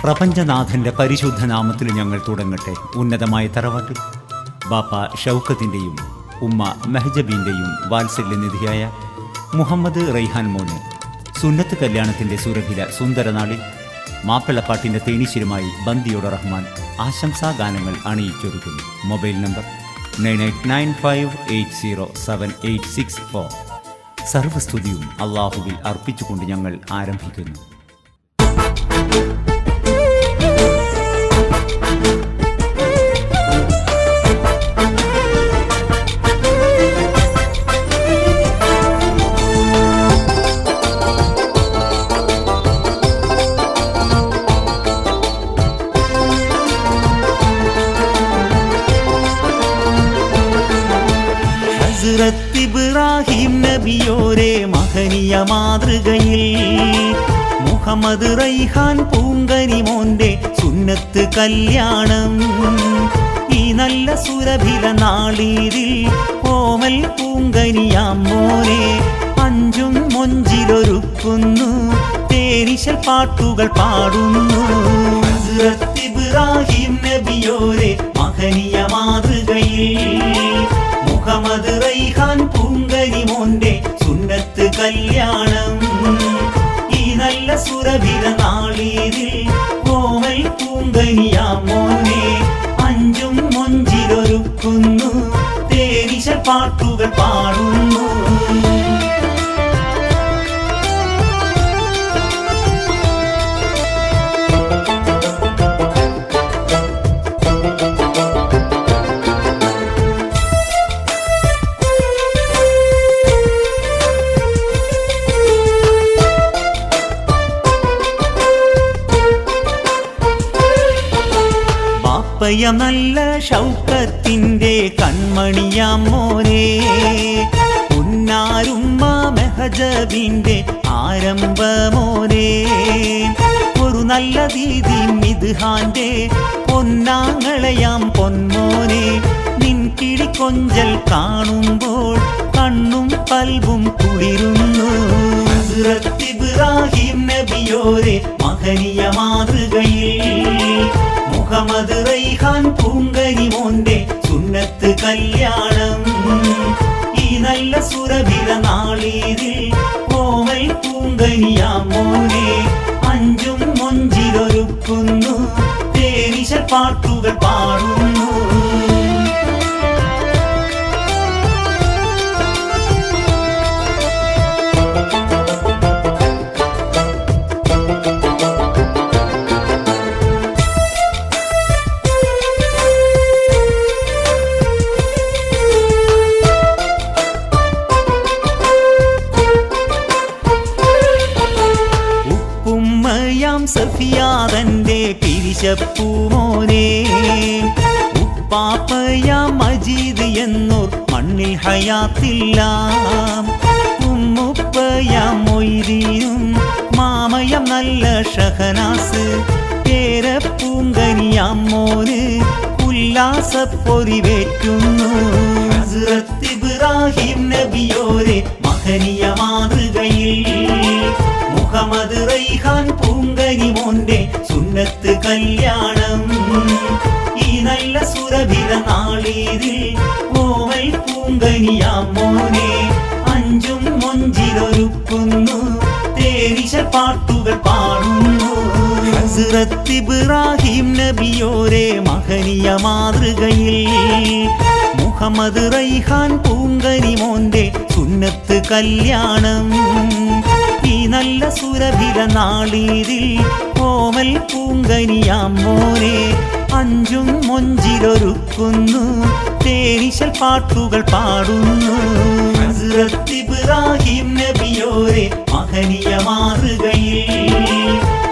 പ്രപഞ്ചനാഥന്റെ പരിശുദ്ധ നാമത്തിൽ ഞങ്ങൾ തുടങ്ങട്ടെ. ഉന്നതമായ തറവാട്ടിൽ ബാപ്പ ഷൗക്കത്തിൻ്റെയും ഉമ്മ മെഹജബീൻ്റെയും വാത്സല്യനിധിയായ മുഹമ്മദ് റൈഹാൻ മോന് സുന്നത്ത് കല്യാണത്തിൻ്റെ സുരഭില സുന്ദരനാളിൽ മാപ്പിളപ്പാട്ടിൻ്റെ തേനീശ്വരുമായി ബന്ദിയോട് റഹ്മാൻ ആശംസാ ഗാനങ്ങൾ അണിയിച്ചൊരുക്കുന്നു. Mobile number 9895807864. സർവസ്തുതിയും അള്ളാഹുവിൽ അർപ്പിച്ചുകൊണ്ട് ഞങ്ങൾ ആരംഭിക്കുന്നു. ഹസ്രത്ത് ഇബ്രാഹിം നബിയോരെ മഹനീയ മാതൃകയിൽ മുഹമ്മദ് റൈഹാൻ പൂങ്കനി മോന്റെ സുന്നത്ത് കല്യാണം. ഈ നല്ല സുരഭില നാളീരിൽ ഓമൽ പൂങ്കനിയാം മോനെ അഞ്ചും മൊഞ്ചിലൊരുക്കുന്നു, തേനിശൽ പാട്ടുകൾ പാടുന്നു. ഹസ്രത്ത് ഇബ്രാഹിം നബിയോരെ മഹനീയ മാതൃകയിൽ മുഹമ്മദ് റൈഹാൻ പൂങ്കനി മോന്റെ സുന്നത്ത് കല്യാണം. ഈ നല്ല സുരഭില നാളീരിൽ ഓമൽ പൂങ്കനിയാ മോനെ അഞ്ചും മൊഞ്ചിലൊരുക്കുന്നു, തേനിശൽ പാട്ടുകൾ പാടുന്നു. നല്ല ഷൗക്കത്തിൻ്റെ കൺമണിയാം മോനെ ഉന്നാരുമ്മ മെഹജബിൻ്റെ ആരംഭമോനെ ഒരു നല്ല ദീദി മിദ്ഹാന്റെ പൊന്നാങ്ങളയാം പൊന്മോനെ നിൻ കിളിക്കൊഞ്ചൽ കാണുമ്പോൾ കണ്ണും പൽവും കുളിരുന്നു. ഹസ്രത്ത് ഇബ്രാഹിം നബിയോരെ മഹനീയ മാതൃകയിൽ മുഹമ്മദ് റൈഹാൻ പൂങ്കനി മോന്റെ സുന്നത്ത് കല്യാണം. ഈ നല്ല സുരഭില നാളീരിൽ ഓമൽ പൂങ്കനിയാ മോനെ അഞ്ചും മൊഞ്ചിലൊരുക്കുന്നു, തേനിശൽ പാട്ടുകൾ പാടുന്നു. സഫിയാതന്റെ പിരിശപ്പൂമോനെ ഉപ്പാപ്പയാം മജീദ് എന്നോർ മണ്ണിൽ ഹയാത്തില്ല. ഉമ്മുപ്പയാം മൊയ്തീനും മാമയം നല്ല ഷഹനാസ് പേരപ്പൂങ്കനിയാം മോന് ഉല്ലാസപ്പൊരിവേറ്റുന്നു. ഹസ്രത്ത് ഇബ്രാഹിം നബിയോരെ മഹനീയ മാതൃകയിൽ മുഹമ്മദ് റൈഹാൻ പൂങ്കനി മോന്റെ സുന്നത്ത് കല്യാണം. ഈ നല്ല സുരഭില നാളീരിൽ ഓമൽ പൂങ്കനിയാം മോനെ അഞ്ചും മൊഞ്ചിലൊരുക്കുന്നു, തേനിശൽ പാട്ടുകൾ പാടുന്നു. ഹസ്രത്ത് ഇബ്രാഹിം നബിയോരെ മഹനീയ മാതൃകയിൽ മുഹമ്മദ് റൈഹാൻ പൂങ്കനി മോന്റെ സുന്നത്ത് കല്യാണം. ഈ നല്ല സുരഭില നാളീരിൽ ഓമൽ പൂങ്കനിയാം മോനെ അഞ്ചും മൊഞ്ചിലൊരുക്കുന്നു, തേനിശൽ പാട്ടുകൾ പാടുന്നു. ഹസ്രത്ത് ഇബ്രാഹിം നബിയോരെ മഹനീയ മാതൃകയിൽ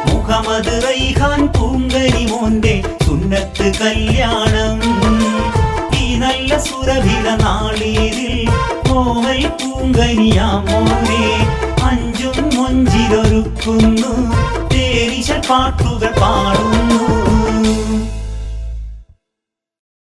മുഹമ്മദ് റൈഹാൻ പൂങ്കനി മോന്റെ സുന്നത്ത് കല്യാണം. ഈ നല്ല സുരഭില നാളീരിൽ ഓമൽ പൂങ്കനിയാ മോനെ അഞ്ചും മൊഞ്ചിലൊരുക്കുന്നു, തേനിശൽ പാട്ടുകൾ പാടുന്നു.